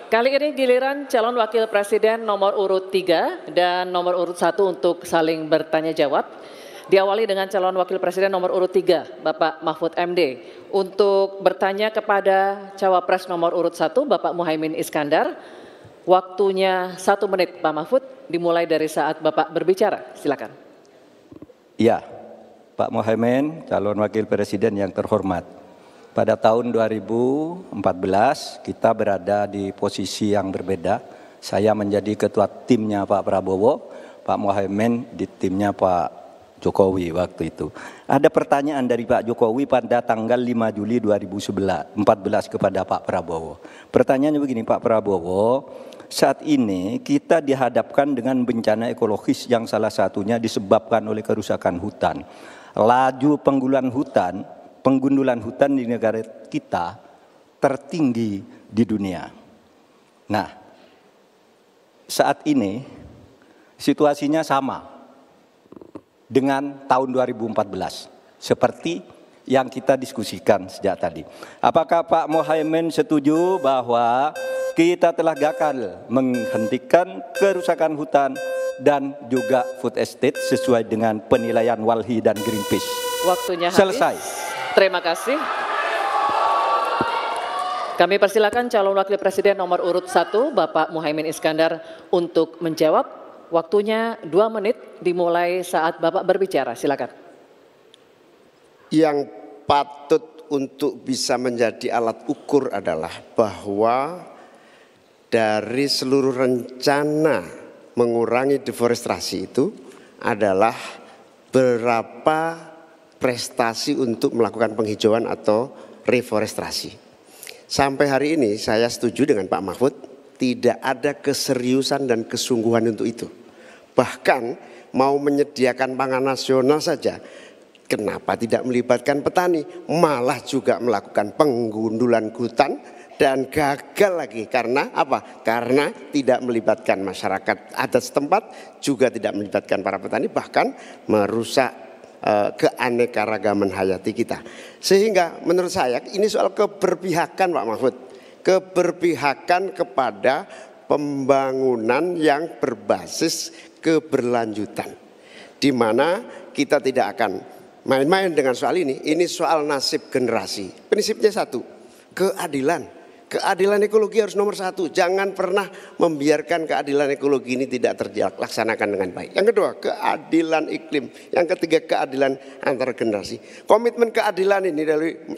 Kali ini giliran calon wakil presiden nomor urut 3 dan nomor urut 1 untuk saling bertanya jawab. Diawali dengan calon wakil presiden nomor urut 3, Bapak Mahfud MD. Untuk bertanya kepada cawapres nomor urut 1, Bapak Muhaimin Iskandar. Waktunya 1 menit, Pak Mahfud, dimulai dari saat Bapak berbicara. Silakan. Ya, Pak Muhaimin, calon wakil presiden yang terhormat. Pada tahun 2014 kita berada di posisi yang berbeda. Saya menjadi ketua timnya Pak Prabowo, Pak Muhaimin di timnya Pak Jokowi waktu itu. Ada pertanyaan dari Pak Jokowi pada tanggal 5 Juli 2014 kepada Pak Prabowo. Pertanyaannya begini, Pak Prabowo, saat ini kita dihadapkan dengan bencana ekologis yang salah satunya disebabkan oleh kerusakan hutan. Laju penggundulan hutan di negara kita tertinggi di dunia. Nah, saat ini situasinya sama dengan tahun 2014 seperti yang kita diskusikan sejak tadi. Apakah Pak Muhaimin setuju bahwa kita telah gagal menghentikan kerusakan hutan dan juga food estate sesuai dengan penilaian Walhi dan Greenpeace? Waktunya habis. Selesai. Terima kasih. Kami persilakan calon wakil presiden nomor urut 1, Bapak Muhaimin Iskandar untuk menjawab. Waktunya 2 menit dimulai saat Bapak berbicara. Silakan. Yang patut untuk bisa menjadi alat ukur adalah bahwa dari seluruh rencana mengurangi deforestasi itu adalah berapa prestasi untuk melakukan penghijauan atau reforestasi. Sampai hari ini saya setuju dengan Pak Mahfud, tidak ada keseriusan dan kesungguhan untuk itu. Bahkan mau menyediakan pangan nasional saja, kenapa tidak melibatkan petani? Malah juga melakukan penggundulan hutan dan gagal lagi. Karena apa? Karena tidak melibatkan masyarakat adat setempat, juga tidak melibatkan para petani, bahkan merusak keanekaragaman hayati kita. Sehingga menurut saya ini soal keberpihakan Pak Mahfud. Keberpihakan kepada pembangunan yang berbasis keberlanjutan. Di mana kita tidak akan main-main dengan soal ini. Ini soal nasib generasi. Prinsipnya satu, keadilan. Keadilan ekologi harus nomor 1. Jangan pernah membiarkan keadilan ekologi ini tidak terlaksanakan dengan baik. Yang kedua, keadilan iklim. Yang ketiga, keadilan antar generasi. Komitmen keadilan ini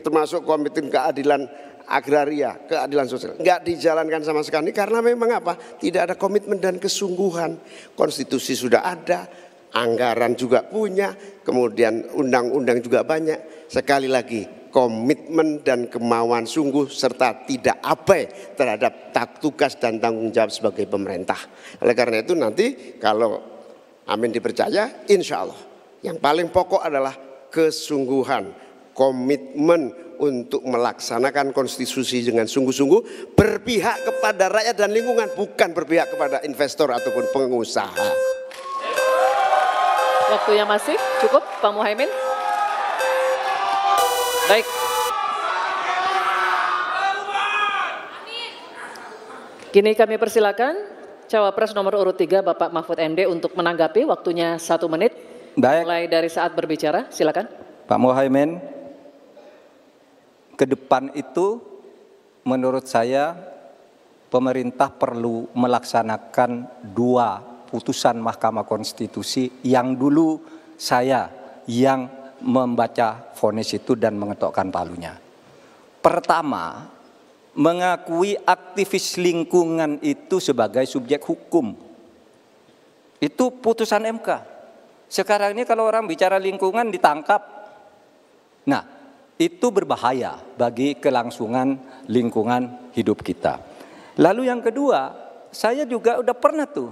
termasuk komitmen keadilan agraria, keadilan sosial, enggak dijalankan sama sekali karena memang apa? Tidak ada komitmen dan kesungguhan. Konstitusi sudah ada, anggaran juga punya, kemudian undang-undang juga banyak. Sekali lagi, komitmen dan kemauan sungguh serta tidak abai terhadap tugas dan tanggung jawab sebagai pemerintah. Oleh karena itu nanti kalau amin dipercaya, insya Allah yang paling pokok adalah kesungguhan, komitmen untuk melaksanakan konstitusi dengan sungguh-sungguh, berpihak kepada rakyat dan lingkungan, bukan berpihak kepada investor ataupun pengusaha. Waktunya masih cukup, Pak Muhaimin. Baik. Kini kami persilakan cawapres nomor urut 3 Bapak Mahfud MD untuk menanggapi. Waktunya 1 menit. Baik. Mulai dari saat berbicara, silakan. Pak Muhaimin, ke depan itu menurut saya pemerintah perlu melaksanakan 2 putusan Mahkamah Konstitusi yang dulu saya yang membaca vonis itu dan mengetokkan palunya. Pertama, mengakui aktivis lingkungan itu sebagai subjek hukum. Itu putusan MK. Sekarang ini kalau orang bicara lingkungan ditangkap. Nah, itu berbahaya bagi kelangsungan lingkungan hidup kita. Lalu yang kedua, saya juga udah pernah tuh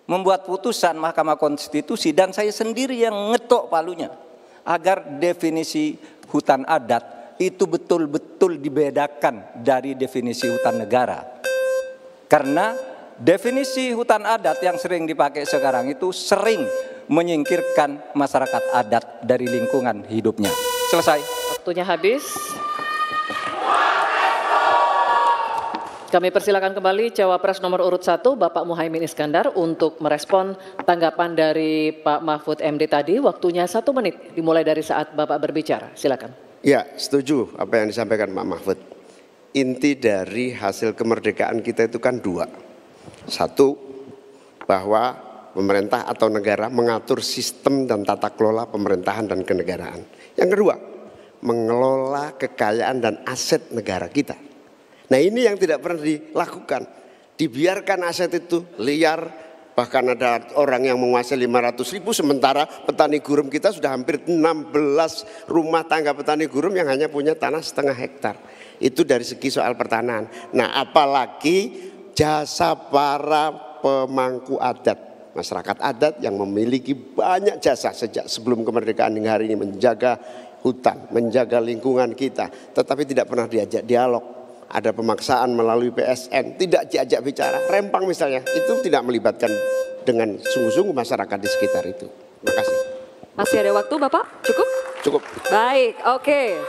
membuat putusan Mahkamah Konstitusi dan saya sendiri yang ngetok palunya agar definisi hutan adat itu betul-betul dibedakan dari definisi hutan negara. Karena definisi hutan adat yang sering dipakai sekarang itu sering menyingkirkan masyarakat adat dari lingkungan hidupnya. Selesai. Waktunya habis. Kami persilakan kembali Cawapres nomor urut 1 Bapak Muhaimin Iskandar untuk merespon tanggapan dari Pak Mahfud MD tadi. Waktunya 1 menit dimulai dari saat Bapak berbicara. Silakan. Ya, setuju apa yang disampaikan Pak Mahfud. Inti dari hasil kemerdekaan kita itu kan 2. 1, bahwa pemerintah atau negara mengatur sistem dan tata kelola pemerintahan dan kenegaraan. Yang kedua, mengelola kekayaan dan aset negara kita. Nah ini yang tidak pernah dilakukan. Dibiarkan aset itu liar, bahkan ada orang yang menguasai 500.000, sementara petani gurum kita sudah hampir 16 rumah tangga petani gurum yang hanya punya tanah setengah hektar. Itu dari segi soal pertanahan. Nah apalagi jasa para pemangku adat, masyarakat adat yang memiliki banyak jasa sejak sebelum kemerdekaan hingga hari ini, menjaga hutan, menjaga lingkungan kita, tetapi tidak pernah diajak dialog. Ada pemaksaan melalui PSN, tidak diajak bicara. Rempang misalnya, itu tidak melibatkan dengan sungguh-sungguh masyarakat di sekitar itu. Terima kasih. Masih ada waktu Bapak? Cukup? Cukup. Baik, oke.